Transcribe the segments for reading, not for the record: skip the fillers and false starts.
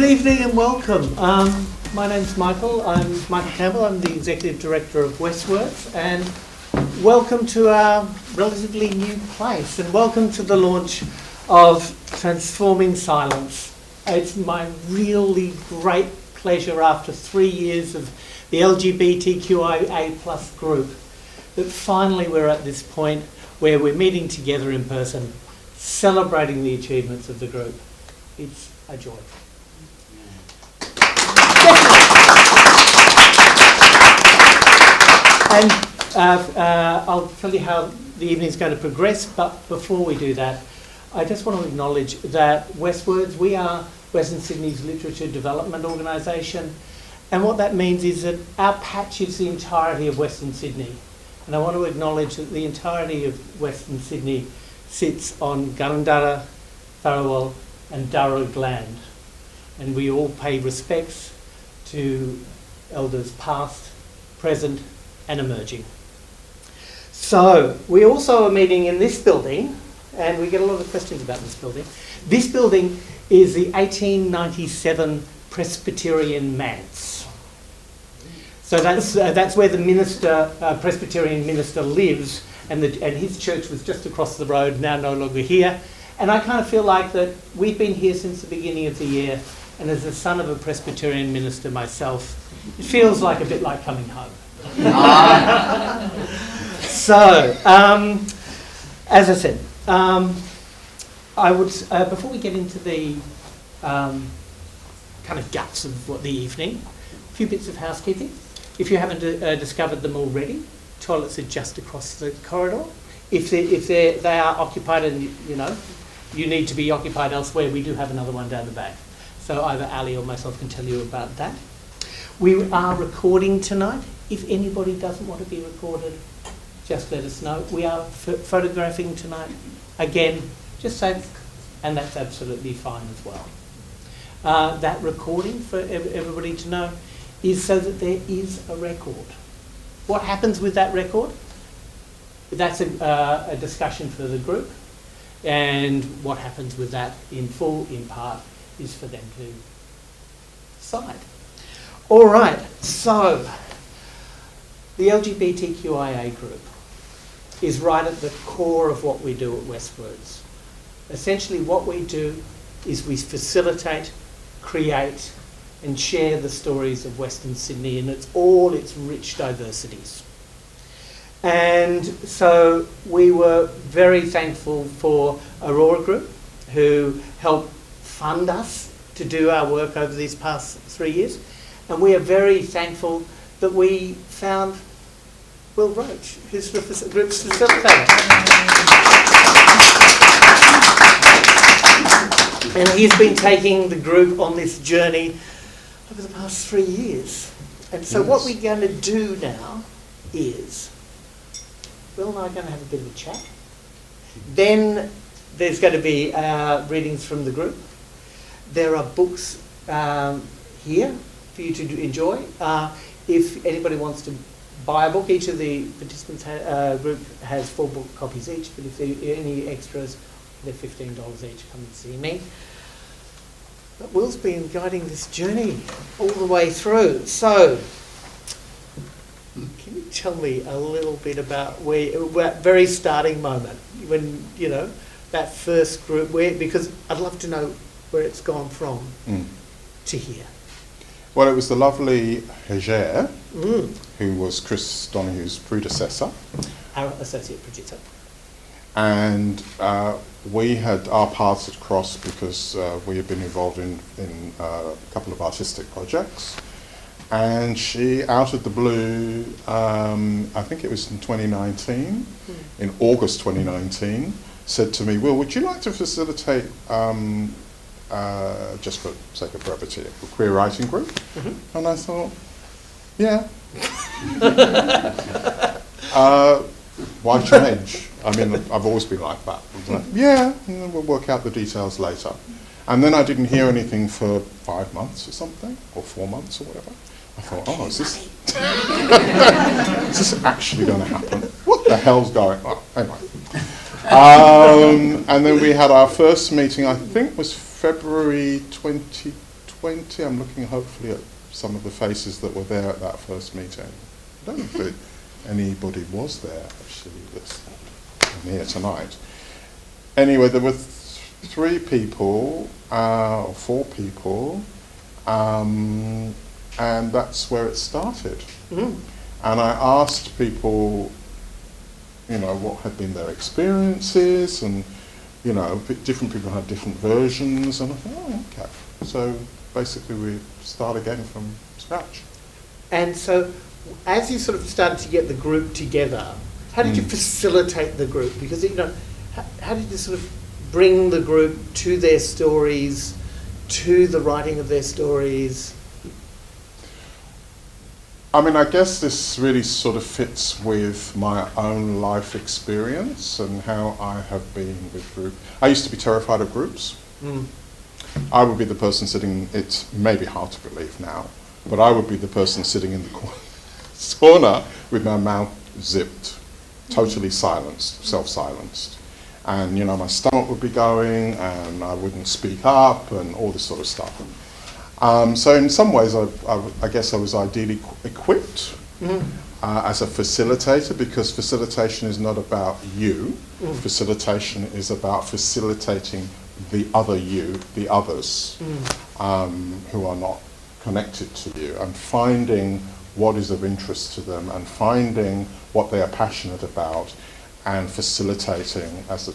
evening and welcome. My name's Michael. I'm Michael Campbell. I'm the Executive Director of WestWords, and welcome to our relatively new place, and welcome to the launch of Transforming Silence. It's my really great pleasure after 3 years of the LGBTQIA+ group that finally we're at this point where we're meeting together in person, celebrating the achievements of the group. It's a joy. And I'll tell you how the evening's going to progress, but before we do that, I just want to acknowledge that WestWords, we are Western Sydney's literature development organisation, and what that means is that our patch is the entirety of Western Sydney. And I want to acknowledge that the entirety of Western Sydney sits on Gurrundara, Tharawal and Darug land. And we all pay respects to elders past, present and emerging. So we also are meeting in this building, and we get a lot of questions about this building. This building is the 1897 Presbyterian Manse. So that's where the minister, Presbyterian minister lives, and his church was just across the road, now no longer here. And I kind of feel like that we've been here since the beginning of the year, and as the son of a Presbyterian minister myself, it feels like a bit like coming home. So, as I said, I would, before we get into the kind of guts of what the evening, a few bits of housekeeping. If you haven't discovered them already, toilets are just across the corridor. If they are occupied and you need to be occupied elsewhere, we do have another one down the back. So either Ali or myself can tell you about that. We are recording tonight. If anybody doesn't want to be recorded, just let us know. We are photographing tonight. Again, just safe, and that's absolutely fine as well. That recording, for everybody to know, is so that there is a record. What happens with that record? That's a discussion for the group, and what happens with that in full, in part, is for them to decide. All right, so the LGBTQIA group is right at the core of what we do at WestWords. Essentially what we do is we facilitate, create and share the stories of Western Sydney in all its rich diversities. And so we were very thankful for Aurora Group, who helped fund us to do our work over these past 3 years. And we are very thankful that we found Will Roach, who's the group's facilitator. And he's been taking the group on this journey over the past 3 years. And so what we're going to do now is, Will and I are going to have a bit of a chat. Then there's going to be readings from the group. There are books here for you to enjoy. If anybody wants to buy a book, each of the participants group has 4 book copies each, but if there are any extras, they're $15 each. Come and see me. But Will's been guiding this journey all the way through. So, can you tell me a little bit about that very starting moment, when, that first group, because I'd love to know where it's gone from to here. Well, it was the lovely Heger, who was Chris Donohue's predecessor. Our associate producer. And we had our paths had crossed because we had been involved in a couple of artistic projects. And she, out of the blue, I think it was in 2019, in August 2019, said to me, Will, would you like to facilitate, just for sake of brevity, a queer writing group? And I thought, yeah. Why change? I mean, I've always been like that. Yeah, we'll work out the details later. And then I didn't hear anything for 5 months or something, or 4 months or whatever. I thought, is this actually going to happen? What the hell's going on? Anyway. And then we had our first meeting, I think was February 2012. 20. I'm looking hopefully at some of the faces that were there at that first meeting. I don't know if anybody was there, actually, that's here tonight. Anyway, there were 3 people, or 4 people, and that's where it started. Mm. And I asked people, you know, what had been their experiences, and, you know, different people had different versions, and I thought, oh, okay. So basically we start again from scratch. And so, as you sort of started to get the group together, how did you facilitate the group? Because, you know, how did you sort of bring the group to their stories, to the writing of their stories? I mean, I guess this really sort of fits with my own life experience and how I have been with groups. I used to be terrified of groups. Mm. I would be the person sitting, it's maybe hard to believe now, but I would be the person sitting in the corner with my mouth zipped, totally silenced, self-silenced. And, you know, my stomach would be going and I wouldn't speak up and all this sort of stuff. So in some ways, I guess I was ideally equipped as a facilitator, because facilitation is not about you. Facilitation is about facilitating the other you, the others, who are not connected to you, and finding what is of interest to them and finding what they are passionate about, and facilitating, as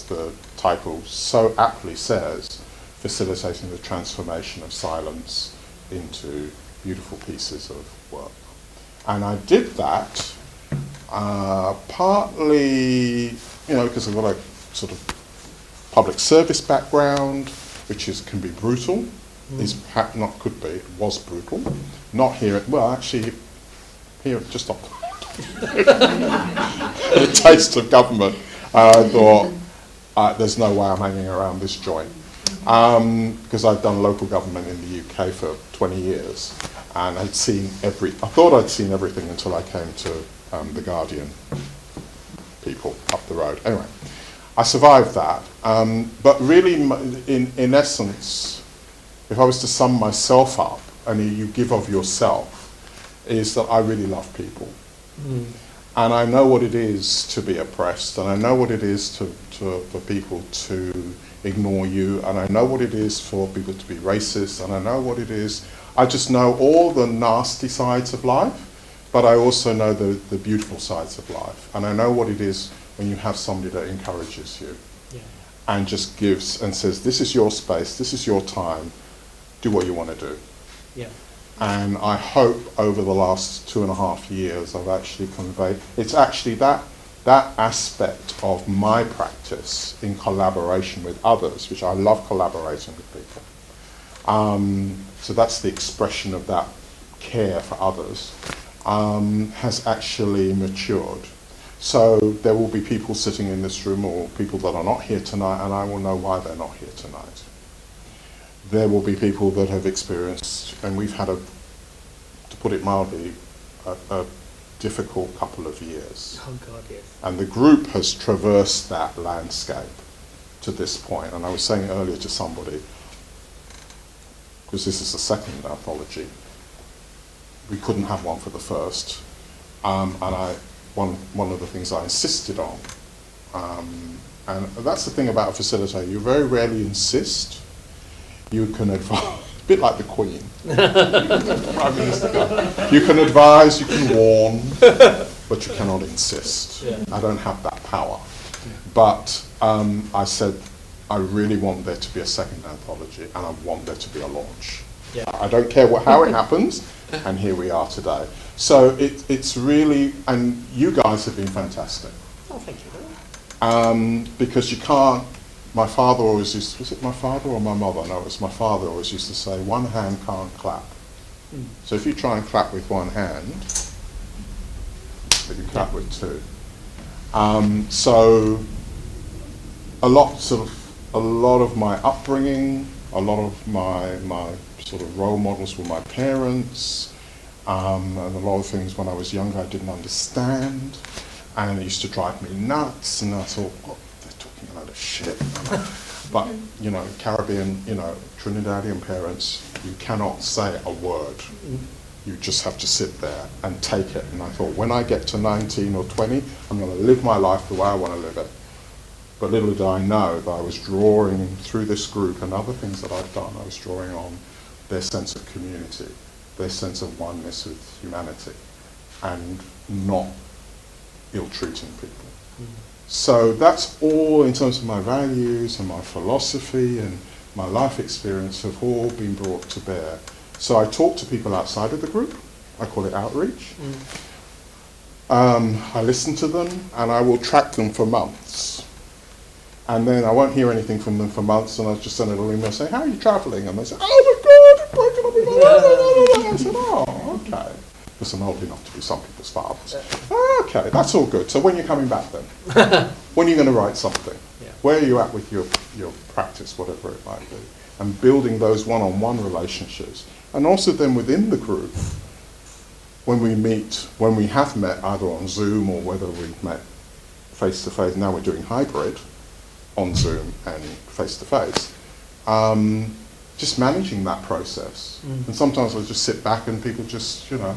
the title so aptly says, facilitating the transformation of silence into beautiful pieces of work. And I did that partly, you know, because I've got a sort of public service background, which can be brutal, was brutal. Not here, well, actually, here, just off the taste of government, I thought, there's no way I'm hanging around this joint. Because I'd done local government in the UK for 20 years, and I thought I'd seen everything until I came to the Guardian people up the road. Anyway, I survived that. But really, in essence, if I was to sum myself up, and you give of yourself, is that I really love people. And I know what it is to be oppressed, and I know what it is for people to ignore you, and I know what it is for people to be racist, and I know what it is. I just know all the nasty sides of life, but I also know the beautiful sides of life. And I know what it is when you have somebody that encourages you and just gives and says, this is your space, this is your time, do what you want to do. Yeah. And I hope over the last 2.5 years I've actually conveyed, it's actually that aspect of my practice in collaboration with others, which I love collaborating with people. So that's the expression of that care for others, has actually matured. So there will be people sitting in this room, or people that are not here tonight, and I will know why they're not here tonight. There will be people that have experienced, and we've had to put it mildly, a difficult couple of years. Oh God, yes. And the group has traversed that landscape to this point. And I was saying earlier to somebody, because this is the second anthology, we couldn't have one for the first. And one of the things I insisted on, and that's the thing about a facilitator, you very rarely insist. You can advise, a bit like the Queen. Prime Minister. You can advise, you can warn, but you cannot insist. Yeah. I don't have that power. But I said, I really want there to be a second anthology, and I want there to be a launch. Yeah. I don't care how it happens, and here we are today. So it's really, and you guys have been fantastic. Oh, thank you. Because you can't, my father always used, was it my father or my mother? No, it was my father always used to say, one hand can't clap. So if you try and clap with one hand, but you clap with two. So a lot of my upbringing, a lot of my sort of role models were my parents, and a lot of things when I was younger I didn't understand, and it used to drive me nuts, and I thought, oh, they're talking a lot of shit. But, you know, Caribbean, you know, Trinidadian parents, you cannot say a word. You just have to sit there and take it. And I thought, when I get to 19 or 20, I'm going to live my life the way I want to live it. But little did I know that I was drawing through this group and other things that I've done, I was drawing on their sense of community, their sense of oneness with humanity, and not ill-treating people. So that's all in terms of my values and my philosophy and my life experience have all been brought to bear. So I talk to people outside of the group. I call it outreach. I listen to them and I will track them for months. And then I won't hear anything from them for months, and I'll just send a little email saying, how are you travelling? And they say, oh my God, you're breaking up with my life. I said, oh, okay. Because I'm old enough to be some people's fathers. Okay, that's all good. So when you're coming back then? When are you going to write something? Yeah. Where are you at with your practice, whatever it might be? And building those one-on-one relationships. And also then within the group, when we meet, when we have met either on Zoom or whether we've met face-to-face, now we're doing hybrid on Zoom and face-to-face, just managing that process. And sometimes I just sit back and people just, you know,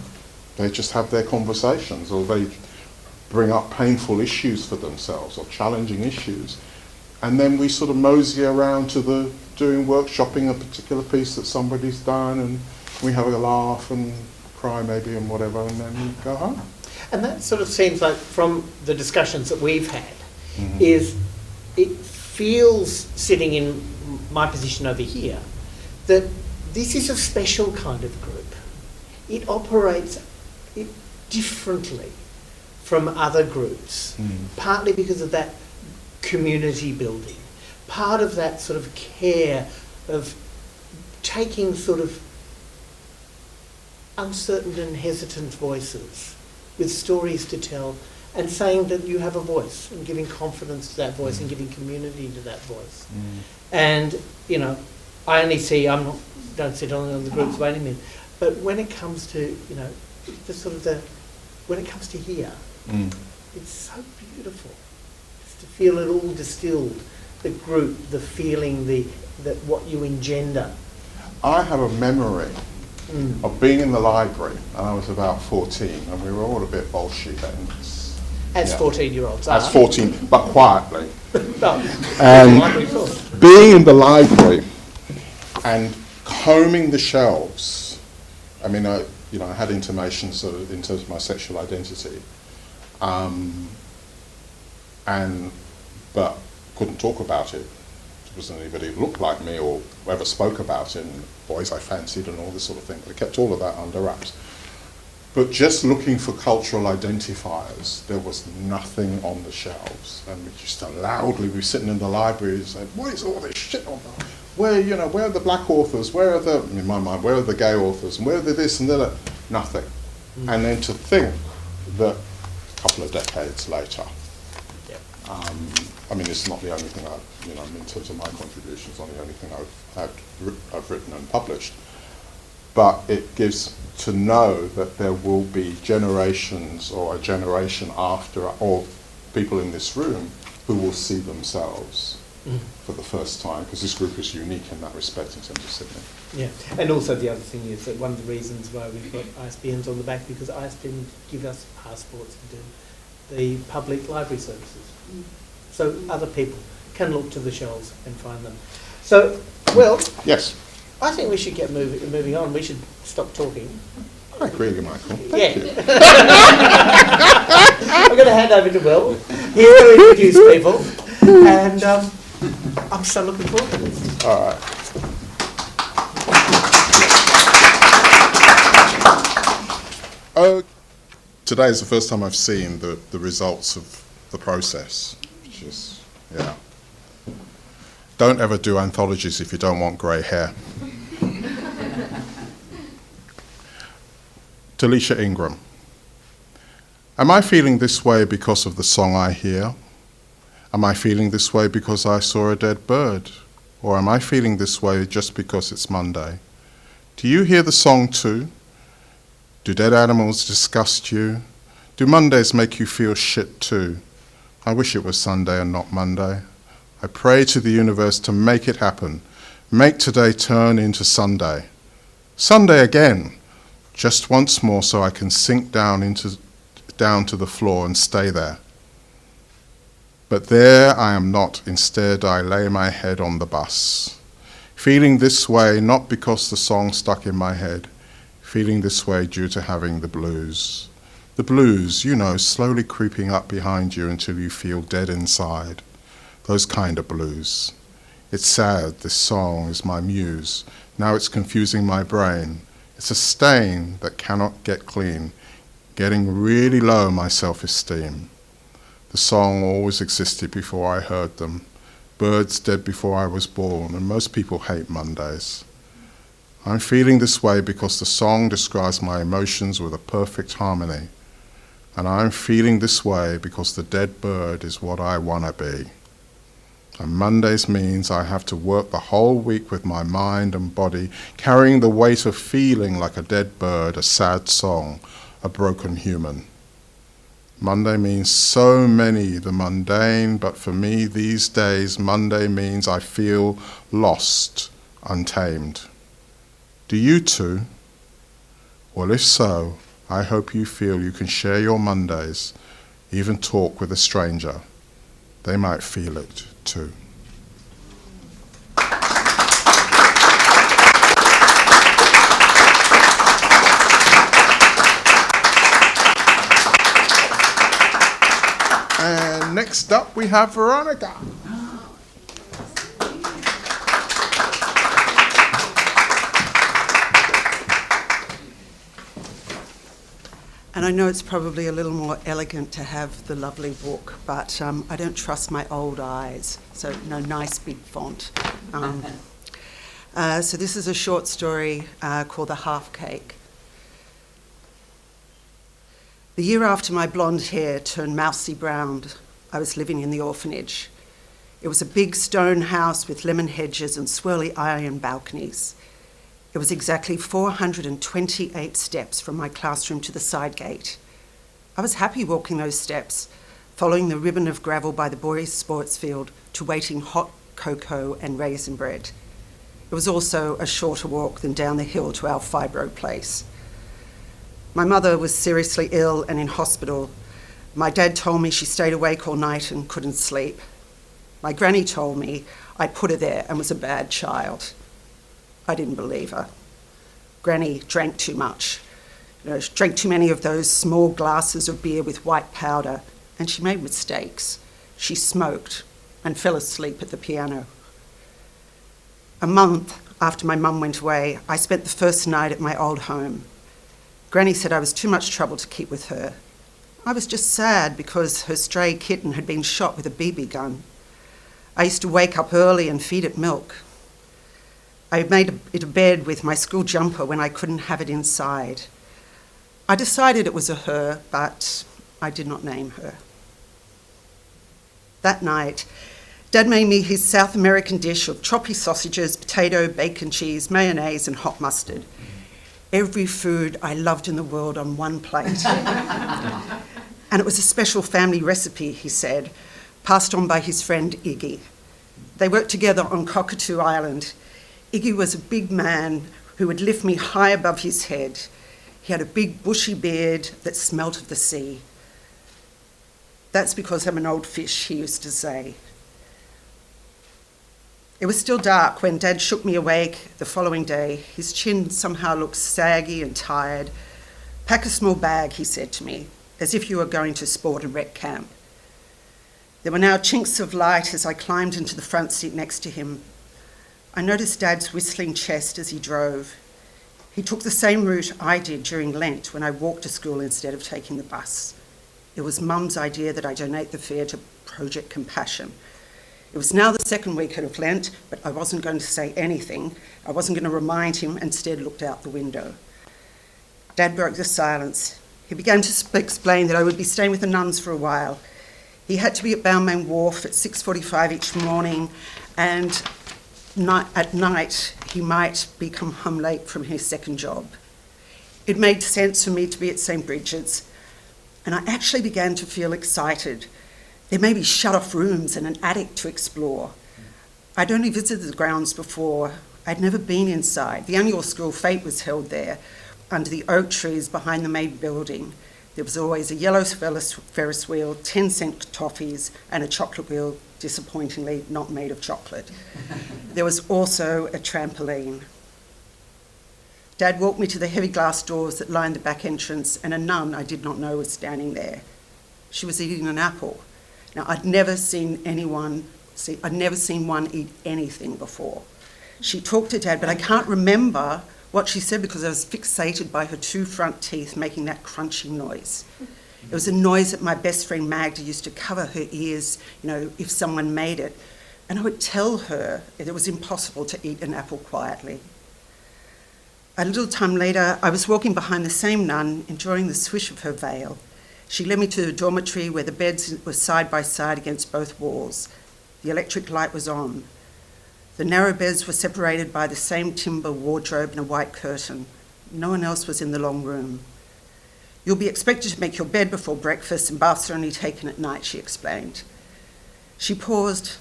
they just have their conversations, or they bring up painful issues for themselves or challenging issues. And then we sort of mosey around to the doing workshopping a particular piece that somebody's done, and we have a laugh and cry maybe and whatever, and then we go home. And that sort of seems like, from the discussions that we've had, is it feels, sitting in my position over here, that this is a special kind of group. It operates differently from other groups, partly because of that community building, part of that sort of care of taking sort of uncertain and hesitant voices with stories to tell, and saying that you have a voice, and giving confidence to that voice, and giving community to that voice. And, you know, I only see, don't sit on the groups by any means, but when it comes to, you know, when it comes to here, it's so beautiful. Just to feel it all distilled, the group, the feeling, that what you engender. I have a memory of being in the library, and I was about 14, and we were all a bit bolshy then. As 14-year-olds are. As 14, but quietly. And being in the library and combing the shelves. I mean, I had intimations in terms of my sexual identity, but couldn't talk about it. There wasn't anybody who looked like me or ever spoke about it, and boys I fancied and all this sort of thing. But I kept all of that under wraps. But just looking for cultural identifiers, there was nothing on the shelves. And we just loudly, we were sitting in the library and said, what is all this shit on there? Where are the black authors? Where are the, in my mind, where are the gay authors? And where are the this and that? Nothing. And then to think that a couple of decades later, I mean, it's not the only thing in terms of my contributions, not the only thing I've written and published. But it gives to know that there will be generations or a generation after, or people in this room who will see themselves for the first time, because this group is unique in that respect in terms of Sydney. Yeah, and also the other thing is that one of the reasons why we've got ISBNs on the back, because ISBN give us passports to do the public library services. So other people can look to the shelves and find them. So, well, yes. I think we should get moving on. We should stop talking. I agree with you, Michael. Thank you. I'm going to hand over to Will. He's going to introduce people. And I'm so looking forward to this. All right. Today is the first time I've seen the results of the process, which is, yeah. Don't ever do anthologies if you don't want grey hair. Talisha Ingram. Am I feeling this way because of the song I hear? Am I feeling this way because I saw a dead bird? Or am I feeling this way just because it's Monday? Do you hear the song too? Do dead animals disgust you? Do Mondays make you feel shit too? I wish it was Sunday and not Monday. I pray to the universe to make it happen. Make today turn into Sunday. Sunday again, just once more so I can sink down to the floor and stay there. But there I am not. Instead, I lay my head on the bus. Feeling this way, not because the song stuck in my head, feeling this way due to having the blues. The blues, you know, slowly creeping up behind you until you feel dead inside. Those kind of blues. It's sad, this song is my muse. Now it's confusing my brain. It's a stain that cannot get clean, getting really low my self-esteem. The song always existed before I heard them. Birds dead before I was born, and most people hate Mondays. I'm feeling this way because the song describes my emotions with a perfect harmony. And I'm feeling this way because the dead bird is what I wanna be. And Mondays means I have to work the whole week with my mind and body, carrying the weight of feeling like a dead bird, a sad song, a broken human. Monday means so many, the mundane, but for me these days, Monday means I feel lost, untamed. Do you too? Well, if so, I hope you feel you can share your Mondays, even talk with a stranger. They might feel it too. And next up we have Veronica. And I know it's probably a little more elegant to have the lovely book, but I don't trust my old eyes, so no nice big font. So this is a short story called The Half Cake. The year after my blonde hair turned mousy brown, I was living in the orphanage. It was a big stone house with lemon hedges and swirly iron balconies. It was exactly 428 steps from my classroom to the side gate. I was happy walking those steps, following the ribbon of gravel by the boys' sports field to waiting hot cocoa and raisin bread. It was also a shorter walk than down the hill to our fibro place. My mother was seriously ill and in hospital. My dad told me she stayed awake all night and couldn't sleep. My granny told me I put her there and was a bad child. I didn't believe her. Granny drank too much. She drank too many of those small glasses of beer with white powder, and she made mistakes. She smoked and fell asleep at the piano. A month after my mum went away, I spent the first night at my old home. Granny said I was too much trouble to keep with her. I was just sad because her stray kitten had been shot with a BB gun. I used to wake up early and feed it milk. I made it a bed with my school jumper when I couldn't have it inside. I decided it was a her, but I did not name her. That night, Dad made me his South American dish of choppy sausages, potato, bacon, cheese, mayonnaise, and hot mustard. Every food I loved in the world on one plate. And it was a special family recipe, he said, passed on by his friend Iggy. They worked together on Cockatoo Island. Iggy was a big man who would lift me high above his head. He had a big bushy beard that smelt of the sea. That's because I'm an old fish, he used to say. It was still dark when Dad shook me awake the following day. His chin somehow looked saggy and tired. Pack a small bag, he said to me, as if you were going to sport and rec camp. There were now chinks of light as I climbed into the front seat next to him. I noticed Dad's whistling chest as he drove. He took the same route I did during Lent when I walked to school instead of taking the bus. It was Mum's idea that I donate the fare to Project Compassion. It was now the second week of Lent, but I wasn't going to say anything. I wasn't going to remind him, instead looked out the window. Dad broke the silence. He began to explain that I would be staying with the nuns for a while. He had to be at Balmain Wharf at 6:45 each morning, and at night he might come home late from his second job. It made sense for me to be at St. Bridget's, and I actually began to feel excited. There may be shut-off rooms and an attic to explore. I'd only visited the grounds before. I'd never been inside. The annual school fete was held there, under the oak trees behind the main building. There was always a yellow Ferris wheel, 10-cent toffees, and a chocolate wheel, disappointingly not made of chocolate. There was also a trampoline. Dad walked me to the heavy glass doors that lined the back entrance, and a nun I did not know was standing there. She was eating an apple. Now, I'd never seen one eat anything before. She talked to Dad, but I can't remember what she said because I was fixated by her two front teeth making that crunching noise. It was a noise that my best friend Magda used to cover her ears, if someone made it. And I would tell her it was impossible to eat an apple quietly. A little time later, I was walking behind the same nun, enjoying the swish of her veil. She led me to the dormitory where the beds were side by side against both walls. The electric light was on. The narrow beds were separated by the same timber wardrobe and a white curtain. No one else was in the long room. You'll be expected to make your bed before breakfast and baths are only taken at night, she explained. She paused,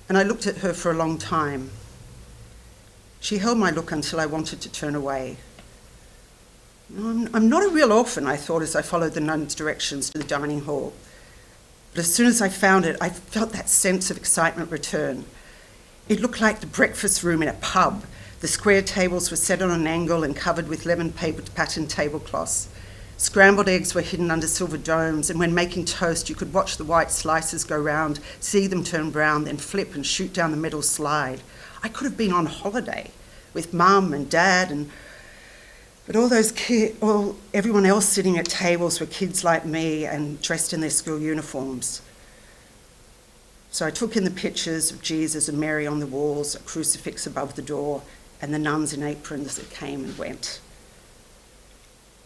and I looked at her for a long time. She held my look until I wanted to turn away. I'm not a real orphan, I thought as I followed the nun's directions to the dining hall. But as soon as I found it, I felt that sense of excitement return. It looked like the breakfast room in a pub. The square tables were set on an angle and covered with lemon-papered patterned tablecloths. Scrambled eggs were hidden under silver domes, and when making toast, you could watch the white slices go round, see them turn brown, then flip and shoot down the middle slide. I could have been on holiday with Mum and Dad, but everyone else sitting at tables were kids like me and dressed in their school uniforms. So I took in the pictures of Jesus and Mary on the walls, a crucifix above the door, and the nuns in aprons that came and went.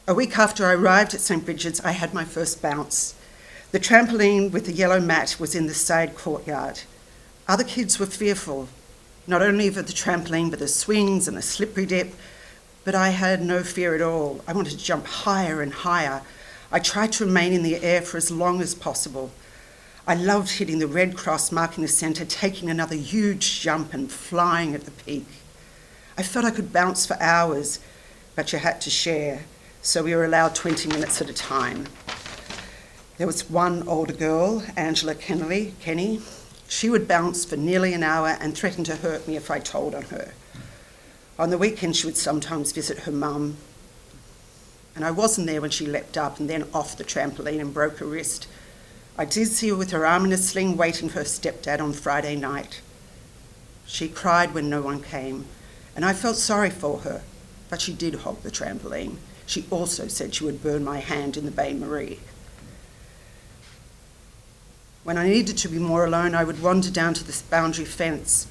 A week after I arrived at St. Bridget's, I had my first bounce. The trampoline with the yellow mat was in the side courtyard. Other kids were fearful, not only of the trampoline, but the swings and the slippery dip, but I had no fear at all. I wanted to jump higher and higher. I tried to remain in the air for as long as possible. I loved hitting the red cross marking the centre, taking another huge jump and flying at the peak. I felt I could bounce for hours, but you had to share, so we were allowed 20 minutes at a time. There was one older girl, Angela Kenny. She would bounce for nearly an hour and threaten to hurt me if I told on her. On the weekend, she would sometimes visit her mum, and I wasn't there when she leapt up and then off the trampoline and broke her wrist. I did see her with her arm in a sling waiting for her stepdad on Friday night. She cried when no one came, and I felt sorry for her, but she did hog the trampoline. She also said she would burn my hand in the bain-marie. When I needed to be more alone, I would wander down to this boundary fence,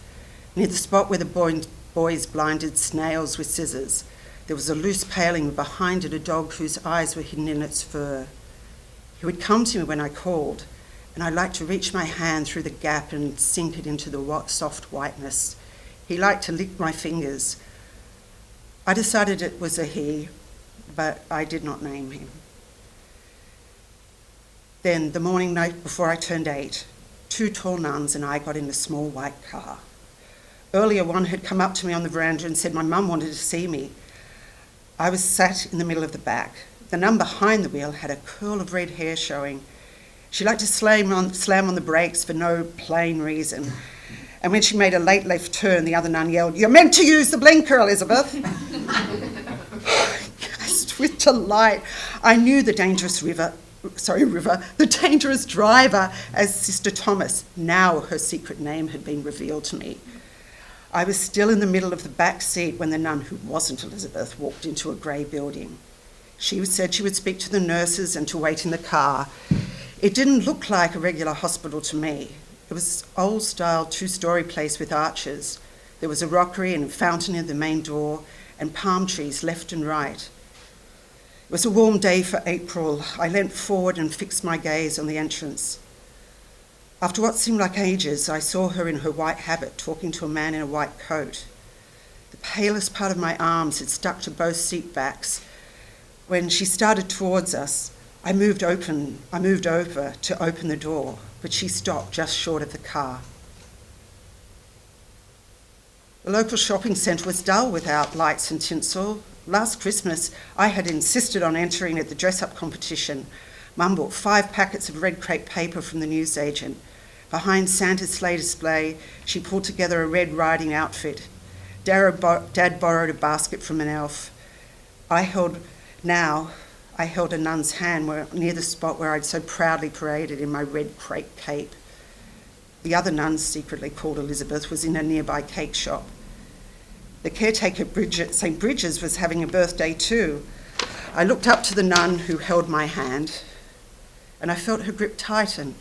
near the spot where the boys blinded snails with scissors. There was a loose paling, behind it a dog whose eyes were hidden in its fur. He would come to me when I called, and I liked to reach my hand through the gap and sink it into the soft whiteness. He liked to lick my fingers. I decided it was a he, but I did not name him. Then, the morning night before I turned 8, 2 tall nuns and I got in a small white car. Earlier, one had come up to me on the veranda and said my mum wanted to see me. I was sat in the middle of the back. The nun behind the wheel had a curl of red hair showing. She liked to slam on the brakes for no plain reason. And when she made a late left turn, the other nun yelled, "You're meant to use the blinker, Elizabeth." Gasped with delight. I knew the dangerous the dangerous driver as Sister Thomas. Now her secret name had been revealed to me. I was still in the middle of the back seat when the nun, who wasn't Elizabeth, walked into a grey building. She said she would speak to the nurses and to wait in the car. It didn't look like a regular hospital to me. It was an old-style 2-storey place with arches. There was a rockery and a fountain in the main door and palm trees left and right. It was a warm day for April. I leant forward and fixed my gaze on the entrance. After what seemed like ages, I saw her in her white habit talking to a man in a white coat. The palest part of my arms had stuck to both seat backs. When she started towards us, I moved over to open the door. but she stopped just short of the car. The local shopping centre was dull without lights and tinsel. Last Christmas, I had insisted on entering at the dress-up competition. Mum bought 5 packets of red crepe paper from the newsagent. Behind Santa's sleigh display, she pulled together a red riding outfit. Dad borrowed a basket from an elf. I held a nun's hand near the spot where I'd so proudly paraded in my red crepe cape. The other nun, secretly called Elizabeth, was in a nearby cake shop. The caretaker, St. Bridget's, was having a birthday too. I looked up to the nun who held my hand, and I felt her grip tighten.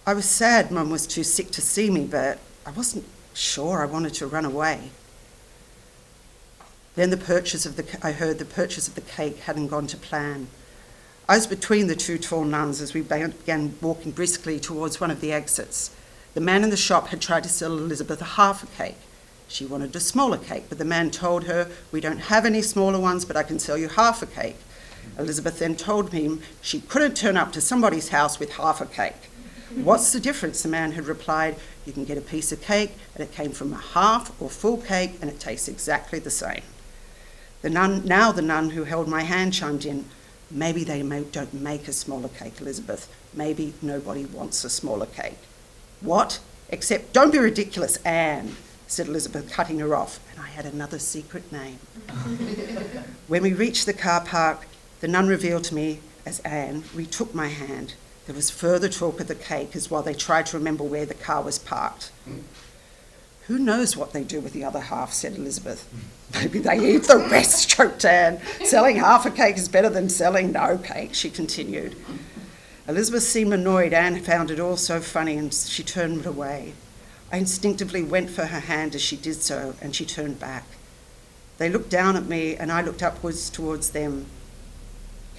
I was sad Mum was too sick to see me, but I wasn't sure I wanted to run away. Then I heard the purchase of the cake hadn't gone to plan. I was between the 2 tall nuns as we began walking briskly towards one of the exits. The man in the shop had tried to sell Elizabeth a half a cake. She wanted a smaller cake, but the man told her, "We don't have any smaller ones, but I can sell you half a cake." Elizabeth then told him she couldn't turn up to somebody's house with half a cake. "What's the difference?" the man had replied. "You can get a piece of cake, and it came from a half or full cake, and it tastes exactly the same." The nun who held my hand chimed in. "Maybe they don't make a smaller cake, Elizabeth. Maybe nobody wants a smaller cake." "What? Except, don't be ridiculous, Anne," said Elizabeth, cutting her off, and I had another secret name. When we reached the car park, the nun revealed to me as Anne retook my hand. There was further talk of the cake as while they tried to remember where the car was parked. "Who knows what they do with the other half," said Elizabeth. "Maybe they eat the rest," joked Anne. "Selling half a cake is better than selling no cake," she continued. Elizabeth seemed annoyed. Anne found it all so funny and she turned away. I instinctively went for her hand as she did so, and she turned back. They looked down at me and I looked upwards towards them.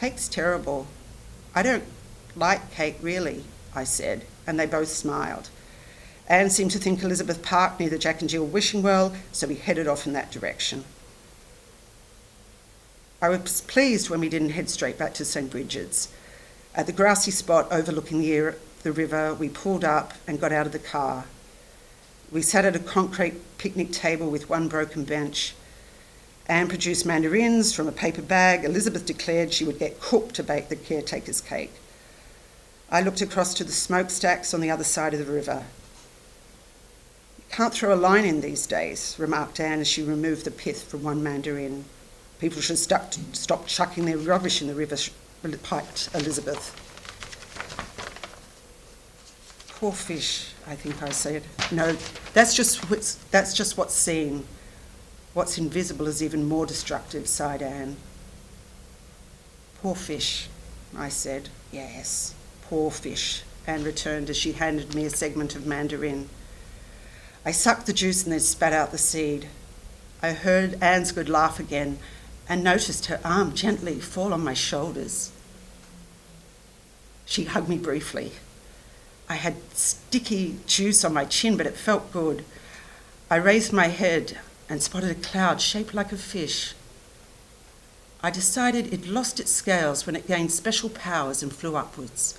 "Cake's terrible. I don't like cake, really," I said, and they both smiled. Anne seemed to think Elizabeth parked near the Jack and Jill wishing well, so we headed off in that direction. I was pleased when we didn't head straight back to St. Bridget's. At the grassy spot overlooking the river, we pulled up and got out of the car. We sat at a concrete picnic table with one broken bench. Anne produced mandarins from a paper bag. Elizabeth declared she would get cooked to bake the caretaker's cake. I looked across to the smokestacks on the other side of the river. "Can't throw a line in these days," remarked Anne as she removed the pith from one mandarin. "People should stop chucking their rubbish in the river," piped Elizabeth. "Poor fish," I think I said. "No, that's just what's seen. What's invisible is even more destructive," sighed Anne. "Poor fish," I said. "Yes, poor fish," Anne returned as she handed me a segment of mandarin. I sucked the juice and then spat out the seed. I heard Anne's good laugh again and noticed her arm gently fall on my shoulders. She hugged me briefly. I had sticky juice on my chin, but it felt good. I raised my head and spotted a cloud shaped like a fish. I decided it lost its scales when it gained special powers and flew upwards.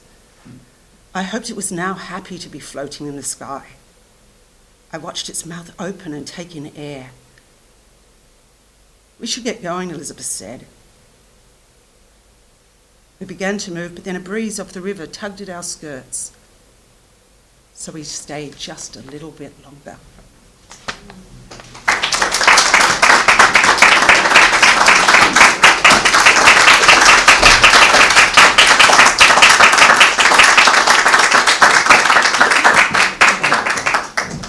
I hoped it was now happy to be floating in the sky. I watched its mouth open and take in air. "We should get going," Elizabeth said. We began to move, but then a breeze off the river tugged at our skirts. So we stayed just a little bit longer.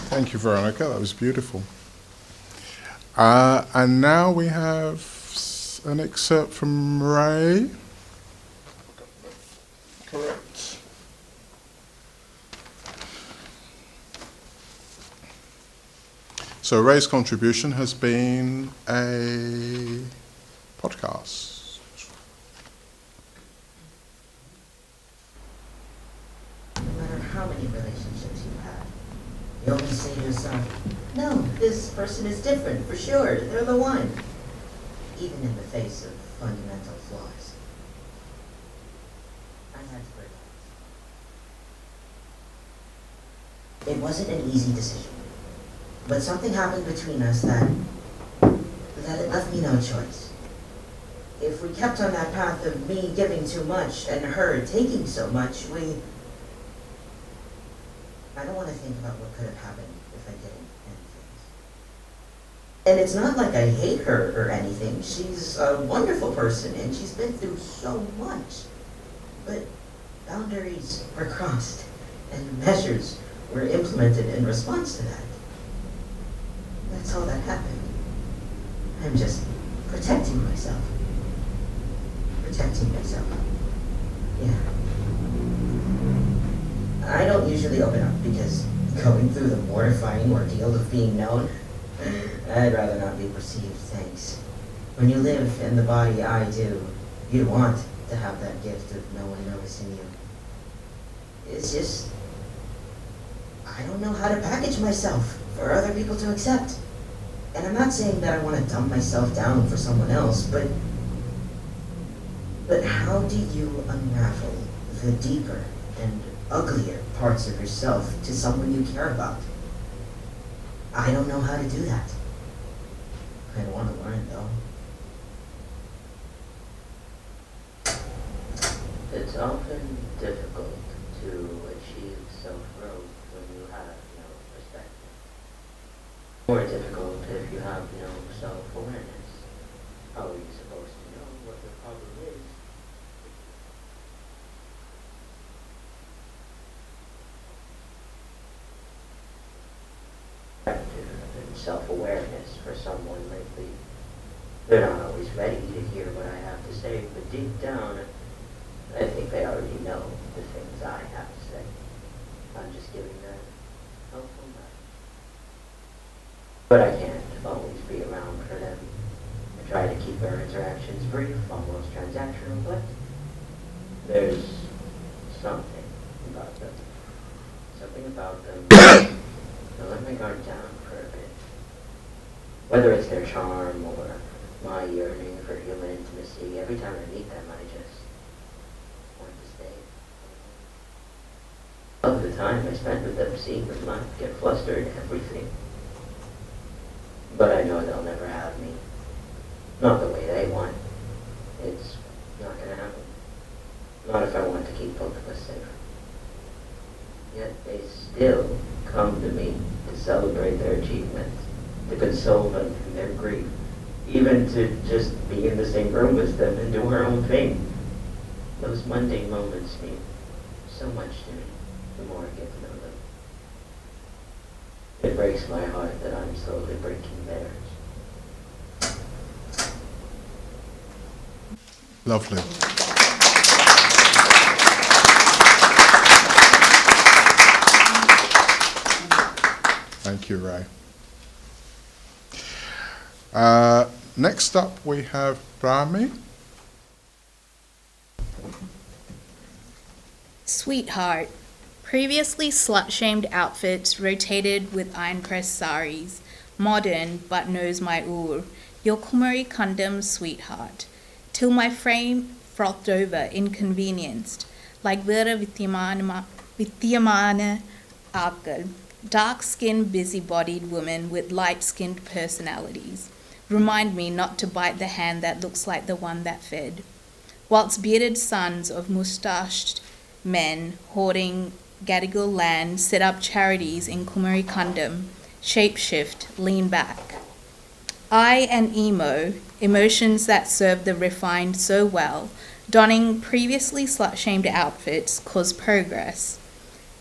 Thank you, Veronica. That was beautiful. And now we have an excerpt from Ray. Correct. So Ray's contribution has been a podcast. No matter how many relationships you have, you always say to yourself, "No, this person is different, for sure, they're the one," even in the face of fundamental flaws. I had to break It wasn't an easy decision, but something happened between us that it left me no choice. If we kept on that path of me giving too much and her taking so much, I don't want to think about what could have happened if I didn't end things. And it's not like I hate her or anything. She's a wonderful person and she's been through so much. But boundaries were crossed and measures were implemented in response to that. That's all that happened. I'm just protecting myself. Protecting myself. Yeah. I don't usually open up because going through the mortifying ordeal of being known, I'd rather not be perceived, thanks. When you live in the body I do, you want to have that gift of no one noticing you. It's just, I don't know how to package myself for other people to accept. And I'm not saying that I want to dumb myself down for someone else, but how do you unravel the deeper and uglier parts of yourself to someone you care about? I don't know how to do that. I want to learn, though. It's often difficult to achieve self-growth when you have no perspective. More difficult if you have no self-awareness. How are you supposed to know what the problem is? And self-awareness for someone lately. They're not always ready to hear what I have to say, but deep down, I think they already know the things I have to say. I'm just giving them helpful advice. But I can't always be around for them. I try to keep our interactions brief, almost transactional, but there's something about them. Something about them that let my guard down for a bit. Whether it's their charm or my yearning for human intimacy, every time I meet them, I just want to stay. Of the time I spent with them, seeing them laugh, get flustered, everything. But I know they'll never have me. Not the way they want. It's not going to happen. Not if I want to keep both of us safe. Yet they still come to me to celebrate their achievements, to console them in their grief, even to just be in the same room with them and do our own thing. Those mundane moments mean so much to me the more I get to know them. It breaks my heart that I'm slowly breaking theirs. Lovely. Thank you, Ray. Next up, we have Brahmi. Sweetheart. Previously slut-shamed outfits rotated with iron-pressed saris. Modern, but knows my ur. Your kumari kandam, sweetheart. Till my frame frothed over, inconvenienced. Like Vera Vidyamana Akal. Dark-skinned, busy-bodied women with light-skinned personalities. Remind me not to bite the hand that looks like the one that fed. Whilst bearded sons of moustached men hoarding Gadigal land set up charities in Kumari Kandam, shapeshift, lean back. I and emo, emotions that serve the refined so well, donning previously slut-shamed outfits cause progress.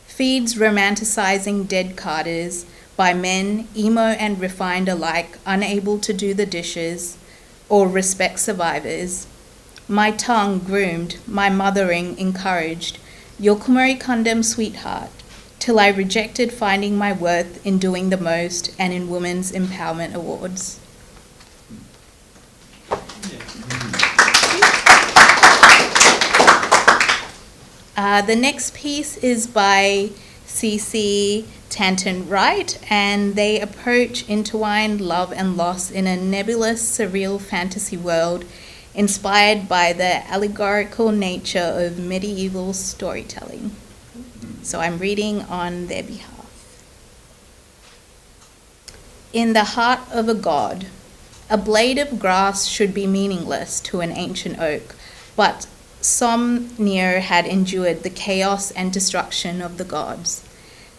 Feeds romanticizing dead carters by men, emo and refined alike, unable to do the dishes or respect survivors. My tongue groomed, my mothering encouraged, your Kumari Kandam sweetheart, till I rejected finding my worth in doing the most and in Women's Empowerment Awards. The next piece is by C.C. Tanton Wright, and they approach intertwined love and loss in a nebulous, surreal fantasy world inspired by the allegorical nature of medieval storytelling. So I'm reading on their behalf. in the heart of a god. A blade of grass should be meaningless to an ancient oak, but Somnir had endured the chaos and destruction of the gods.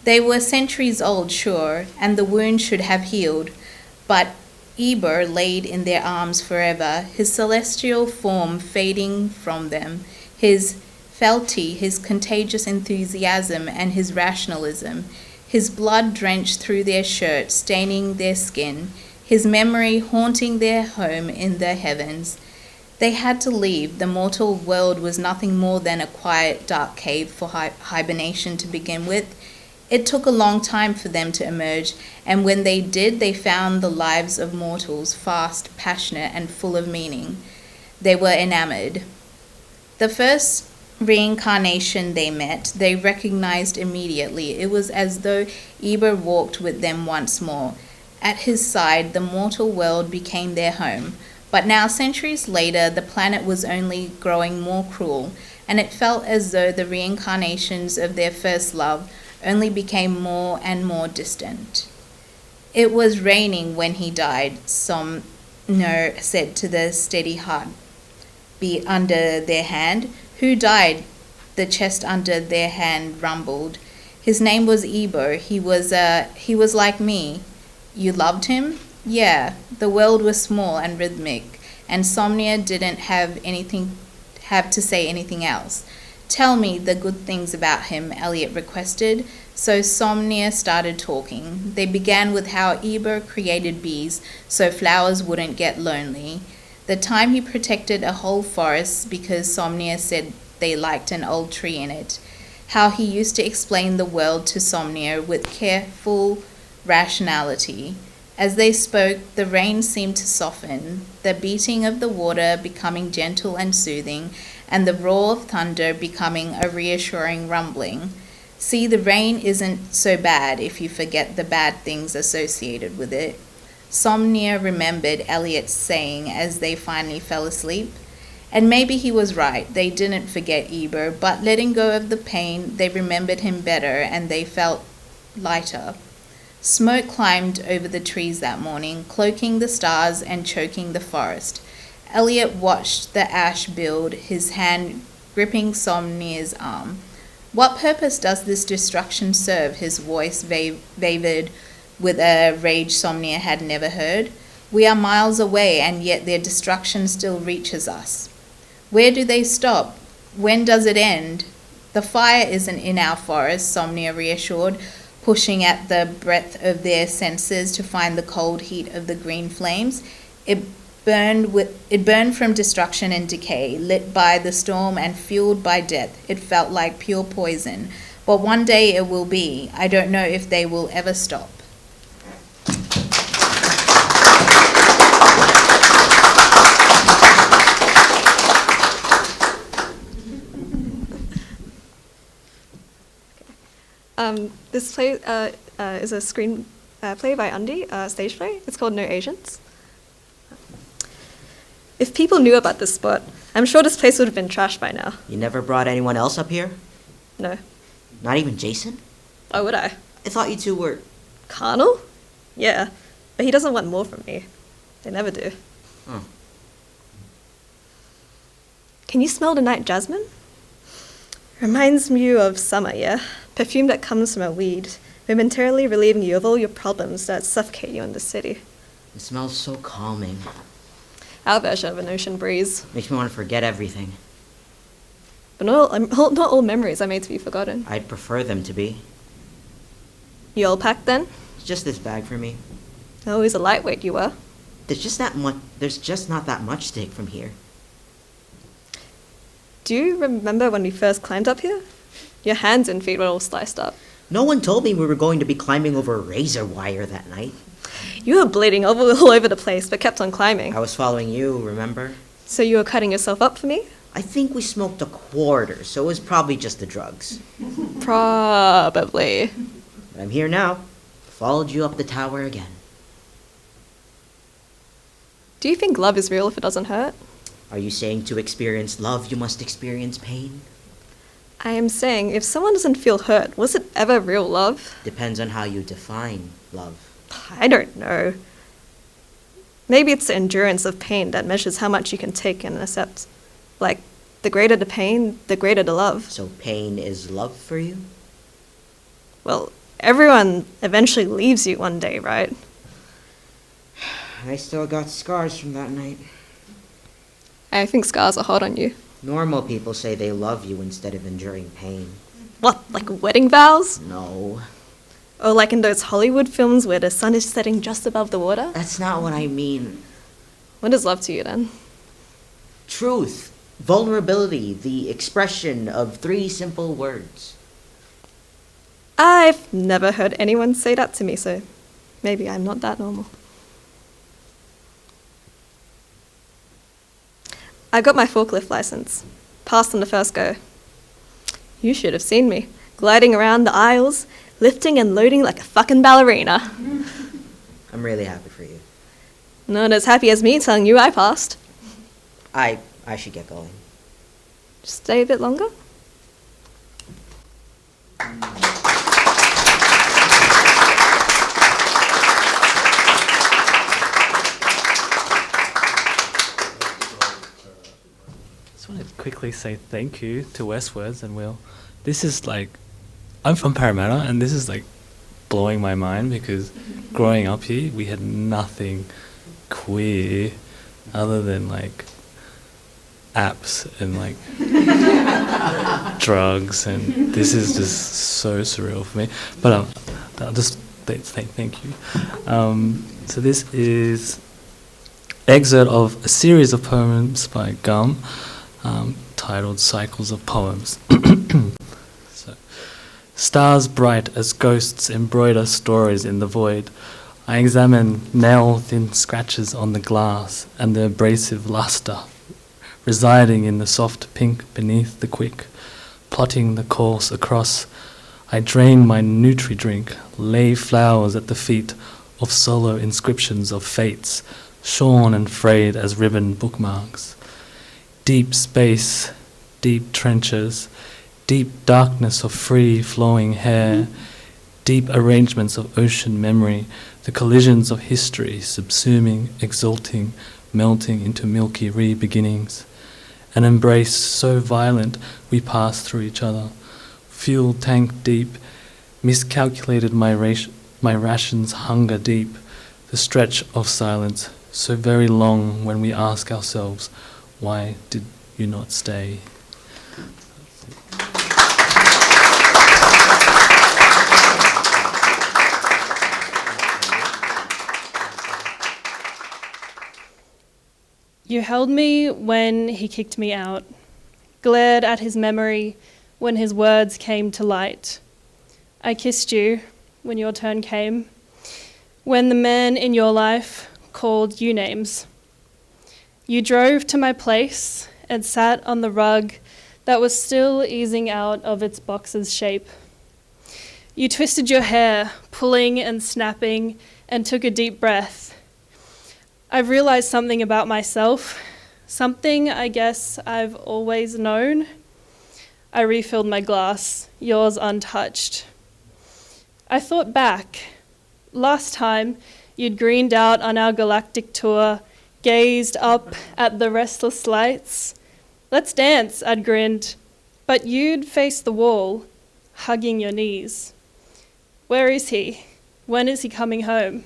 They were centuries old, sure, and the wound should have healed, but Eber laid in their arms forever, his celestial form fading from them, his fealty, his contagious enthusiasm, and his rationalism, his blood drenched through their shirt, staining their skin, his memory haunting their home in the heavens. They had to leave. The mortal world was nothing more than a quiet, dark cave for hibernation to begin with. It took a long time for them to emerge, and when they did, they found the lives of mortals fast, passionate, and full of meaning. They were enamored. The first reincarnation they met, they recognized immediately. It was as though Eber walked with them once more. At his side, the mortal world became their home. But now, centuries later, the planet was only growing more cruel, and it felt as though the reincarnations of their first love only became more and more distant. It was raining when he died, Somnir said to the steady heart beat under their hand. Who died? The chest under their hand rumbled. His name was Eber. He was like me. You loved him? Yeah. The world was small and rhythmic, and Somnir didn't have to say anything else. Tell me the good things about him, Elliot requested. So Somnir started talking. They began with how Eber created bees so flowers wouldn't get lonely. The time he protected a whole forest because Somnir said they liked an old tree in it. How he used to explain the world to Somnir with careful rationality. As they spoke, the rain seemed to soften, the beating of the water becoming gentle and soothing, and the roar of thunder becoming a reassuring rumbling. See, the rain isn't so bad if you forget the bad things associated with it. Somnir remembered Elliot's saying as they finally fell asleep. And maybe he was right. They didn't forget Eber, but letting go of the pain, they remembered him better and they felt lighter. Smoke climbed over the trees that morning, cloaking the stars and choking the forest. Elliot watched the ash build, his hand gripping Somnir's arm. What purpose does this destruction serve? His voice wavered with a rage Somnir had never heard. We are miles away, and yet their destruction still reaches us. Where do they stop? When does it end? The fire isn't in our forest, Somnir reassured, pushing at the breadth of their senses to find the cold heat of the green flames. It burned from destruction and decay, lit by the storm and fueled by death. It felt like pure poison. But one day it will be. I don't know if they will ever stop. This play is a screen play by Undy, stage play. It's called No Asians. If people knew about this spot, I'm sure this place would have been trashed by now. You never brought anyone else up here? No. Not even Jason? Why would I? I thought you two were... Carnal? Yeah, but he doesn't want more from me. They never do. Huh. Can you smell the night jasmine? Reminds you of summer, yeah? Perfume that comes from a weed, momentarily relieving you of all your problems that suffocate you in the city. It smells so calming. Our version of an ocean breeze. Makes me want to forget everything. But not all memories are made to be forgotten. I'd prefer them to be. You all packed then? It's just this bag for me. Always a lightweight you were. There's just not that much to take from here. Do you remember when we first climbed up here? Your hands and feet were all sliced up. No one told me we were going to be climbing over razor wire that night. You were bleeding all over the place, but kept on climbing. I was following you, remember? So you were cutting yourself up for me? I think we smoked a quarter, so it was probably just the drugs. Probably. But I'm here now. Followed you up the tower again. Do you think love is real if it doesn't hurt? Are you saying to experience love, you must experience pain? I am saying, if someone doesn't feel hurt, was it ever real love? Depends on how you define love. I don't know. Maybe it's the endurance of pain that measures how much you can take and accept. Like, the greater the pain, the greater the love. So pain is love for you? Well, everyone eventually leaves you one day, right? I still got scars from that night. I think scars are hard on you. Normal people say they love you instead of enduring pain. What, like wedding vows? No, Or like in those Hollywood films where the sun is setting just above the water? that's not what I mean. What is love to you then? Truth, vulnerability, the expression of 3 simple words. I've never heard anyone say that to me, so maybe I'm not that normal. I got my forklift license. Passed on the first go. You should have seen me, gliding around the aisles, lifting and loading like a fucking ballerina. I'm really happy for you. Not as happy as me telling you I passed. I should get going. Just stay a bit longer? Just want to quickly say thank you to WestWords and Will. This is like, I'm from Parramatta, and this is like blowing my mind because growing up here, we had nothing queer other than like apps and like drugs, and this is just so surreal for me. But I'll just say thank you. So this is excerpt of a series of poems by Gum, titled Cycles of Poems. So, stars bright as ghosts embroider stories in the void. I examine nail-thin scratches on the glass and the abrasive luster residing in the soft pink beneath the quick, plotting the course across. I drain my Nutri-drink, lay flowers at the feet of solo inscriptions of fates, shorn and frayed as ribbon bookmarks. Deep space, deep trenches, deep darkness of free-flowing hair, deep arrangements of ocean memory, the collisions of history subsuming, exulting, melting into milky re-beginnings. An embrace so violent we pass through each other. Fuel tank deep, miscalculated my rations hunger deep. The stretch of silence, so very long when we ask ourselves, why did you not stay? You held me when he kicked me out, glared at his memory when his words came to light. I kissed you when your turn came, when the man in your life called you names. You drove to my place and sat on the rug that was still easing out of its box's shape. You twisted your hair, pulling and snapping, and took a deep breath. I've realized something about myself, something I guess I've always known. I refilled my glass, yours untouched. I thought back. Last time, you'd greened out on our galactic tour, gazed up at the restless lights. Let's dance, I'd grinned. But you'd faced the wall, hugging your knees. Where is he? When is he coming home?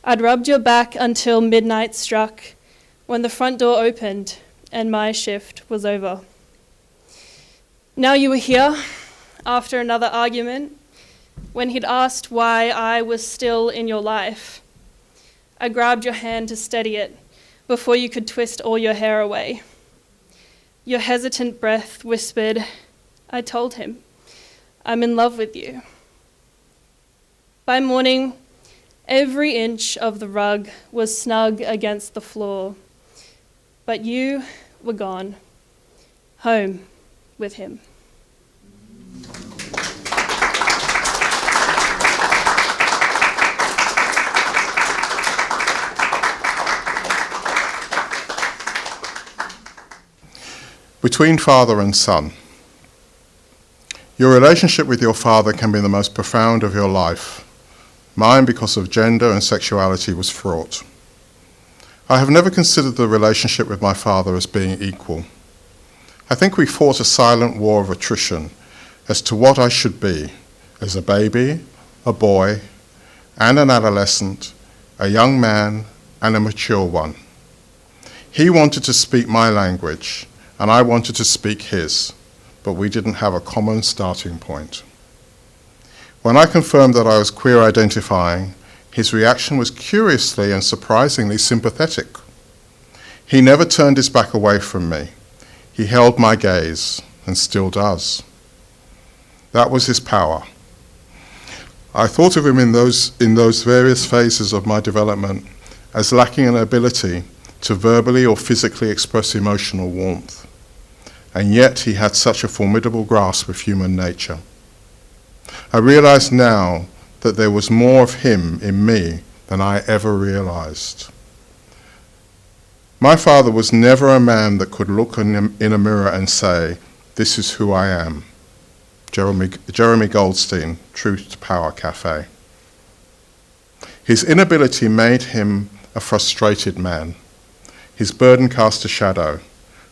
I'd rubbed your back until midnight struck, when the front door opened and my shift was over. Now you were here, after another argument, when he'd asked why I was still in your life. I grabbed your hand to steady it before you could twist all your hair away. Your hesitant breath whispered, I told him, I'm in love with you. By morning, every inch of the rug was snug against the floor, but you were gone, home with him. Between father and son. Your relationship with your father can be the most profound of your life. Mine, because of gender and sexuality, was fraught. I have never considered the relationship with my father as being equal. I think we fought a silent war of attrition as to what I should be as a baby, a boy, and an adolescent, a young man, and a mature one. He wanted to speak my language, and I wanted to speak his, but we didn't have a common starting point. When I confirmed that I was queer identifying, his reaction was curiously and surprisingly sympathetic. He never turned his back away from me. He held my gaze, and still does. That was his power. I thought of him in those various phases of my development as lacking an ability to verbally or physically express emotional warmth. And yet he had such a formidable grasp of human nature. I realize now that there was more of him in me than I ever realized. My father was never a man that could look in a mirror and say, "This is who I am." Jeremy Goldstein, Truth to Power Cafe. His inability made him a frustrated man. His burden cast a shadow,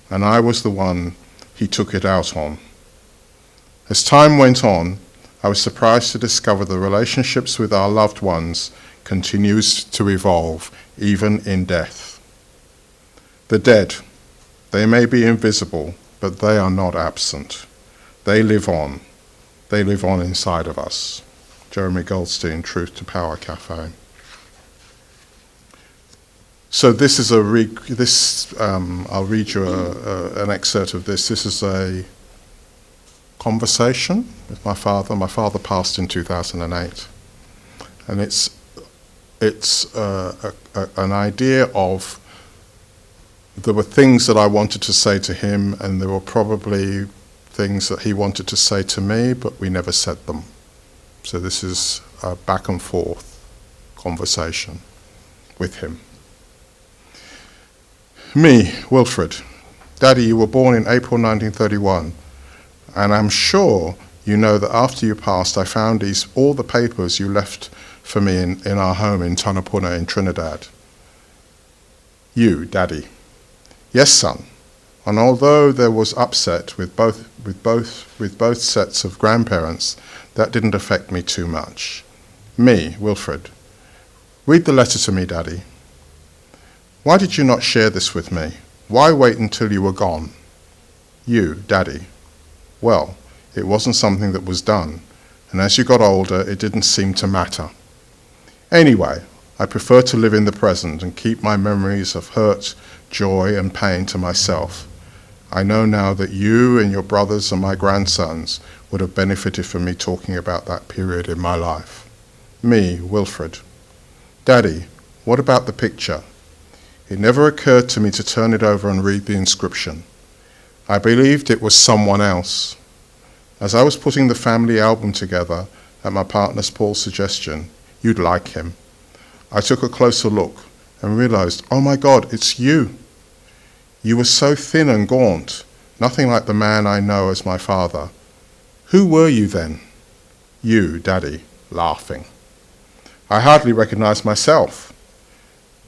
and I was the one he took it out on. As time went on, I was surprised to discover the relationships with our loved ones continues to evolve, even in death. The dead, they may be invisible, but they are not absent. They live on. They live on inside of us. Jeremy Goldstein, Truth to Power Cafe. So this is I'll read you an excerpt of this. This is a conversation with my father. My father passed in 2008. And it's an idea of, there were things that I wanted to say to him, and there were probably things that he wanted to say to me, but we never said them. So this is a back and forth conversation with him. Me, Wilfred. Daddy, you were born in April 1931, and I'm sure you know that after you passed, I found all the papers you left for me in our home in Tanapuna in Trinidad. You, Daddy. Yes, son. And although there was upset with both sets of grandparents, that didn't affect me too much. Me, Wilfred. Read the letter to me, Daddy. Why did you not share this with me? Why wait until you were gone? You, Daddy. Well, it wasn't something that was done, and as you got older, it didn't seem to matter. Anyway, I prefer to live in the present and keep my memories of hurt, joy, and pain to myself. I know now that you and your brothers and my grandsons would have benefited from me talking about that period in my life. Me, Wilfred. Daddy, what about the picture? It never occurred to me to turn it over and read the inscription. I believed it was someone else. As I was putting the family album together, at my partner Paul's suggestion, you'd like him, I took a closer look and realized, oh my God, it's you. You were so thin and gaunt, nothing like the man I know as my father. Who were you then? You, Daddy, laughing. I hardly recognized myself.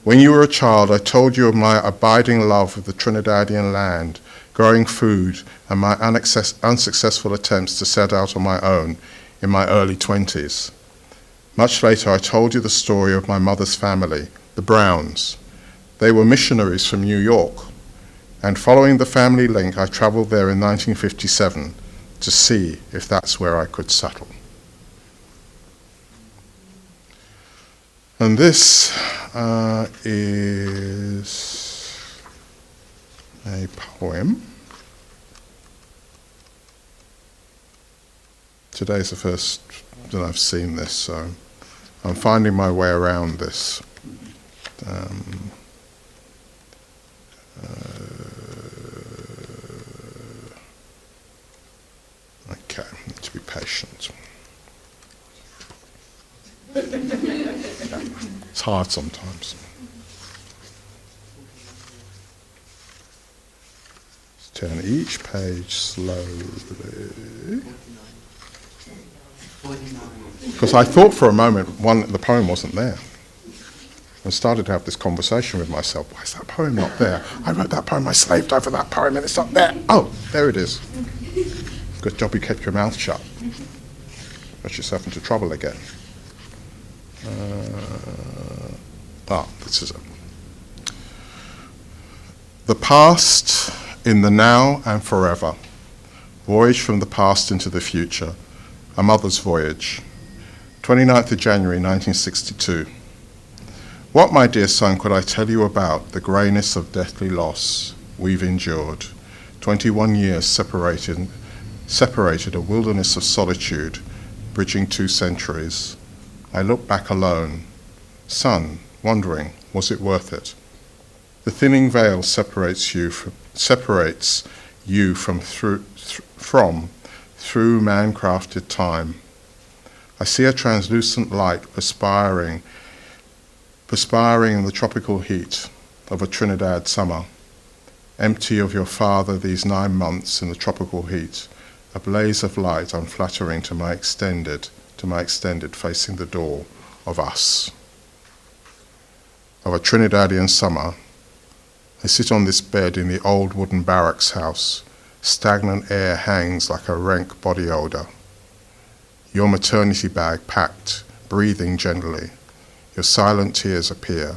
When you were a child, I told you of my abiding love of the Trinidadian land, growing food, and my unsuccessful attempts to set out on my own in my early 20s. Much later, I told you the story of my mother's family, the Browns. They were missionaries from New York, and following the family link, I traveled there in 1957 to see if that's where I could settle. And this is a poem. Today's the first that I've seen this, so I'm finding my way around this. Okay, need to be patient. It's hard sometimes. Just turn each page slowly. 49. Because I thought for a moment the poem wasn't there. And started to have this conversation with myself. Why is that poem not there? I wrote that poem, I slaved over that poem, and it's not there. Oh, there it is. Good job you kept your mouth shut. Got yourself into trouble again. This is it. The past, in the now and forever. Voyage from the past into the future. A mother's voyage. 29th of January 1962. What, my dear son, could I tell you about the greyness of deathly loss we've endured? 21 years separated, a wilderness of solitude, bridging 2 centuries. I look back alone, son, wondering, was it worth it? The thinning veil separates you from through man-crafted time. I see a translucent light perspiring in the tropical heat of a Trinidad summer. Empty of your father these 9 months in the tropical heat, a blaze of light unflattering to my extended facing the door of us. Of a Trinidadian summer, I sit on this bed in the old wooden barracks house. Stagnant air hangs like a rank body odour. Your maternity bag packed, breathing gently. Your silent tears appear,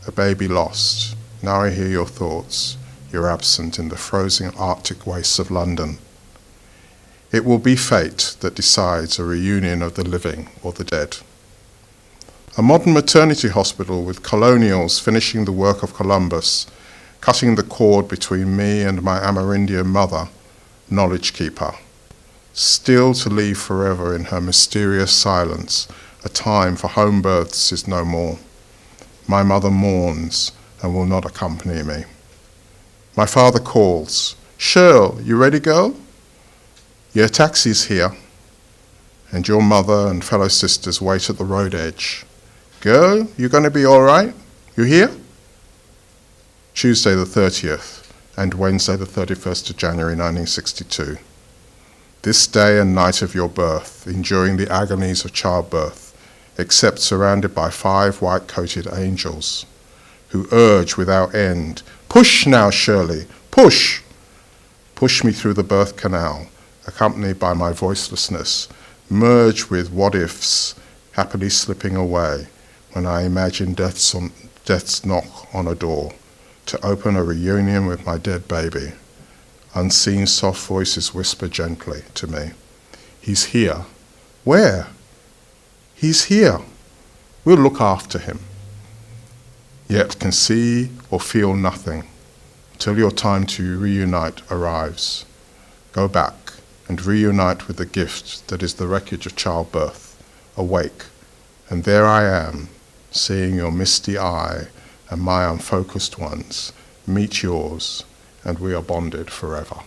a baby lost. Now I hear your thoughts. You're absent in the frozen Arctic wastes of London. It will be fate that decides a reunion of the living or the dead. A modern maternity hospital with colonials finishing the work of Columbus, cutting the cord between me and my Amerindian mother, knowledge keeper. Still to leave forever in her mysterious silence, a time for home births is no more. My mother mourns and will not accompany me. My father calls, Shirl, you ready, girl? Your taxi's here. And your mother and fellow sisters wait at the road edge. Girl, you gonna be all right? You here? Tuesday the 30th and Wednesday the 31st of January 1962. This day and night of your birth, enduring the agonies of childbirth, except surrounded by 5 white-coated angels, who urge without end, push now, Shirley, push! Push me through the birth canal, accompanied by my voicelessness, merge with what-ifs, happily slipping away, when I imagine death's knock on a door, to open a reunion with my dead baby. Unseen soft voices whisper gently to me, he's here. Where? He's here. We'll look after him. Yet can see or feel nothing till your time to reunite arrives. Go back and reunite with the gift that is the wreckage of childbirth. Awake, and there I am, seeing your misty eye and my unfocused ones meet yours, and we are bonded forever.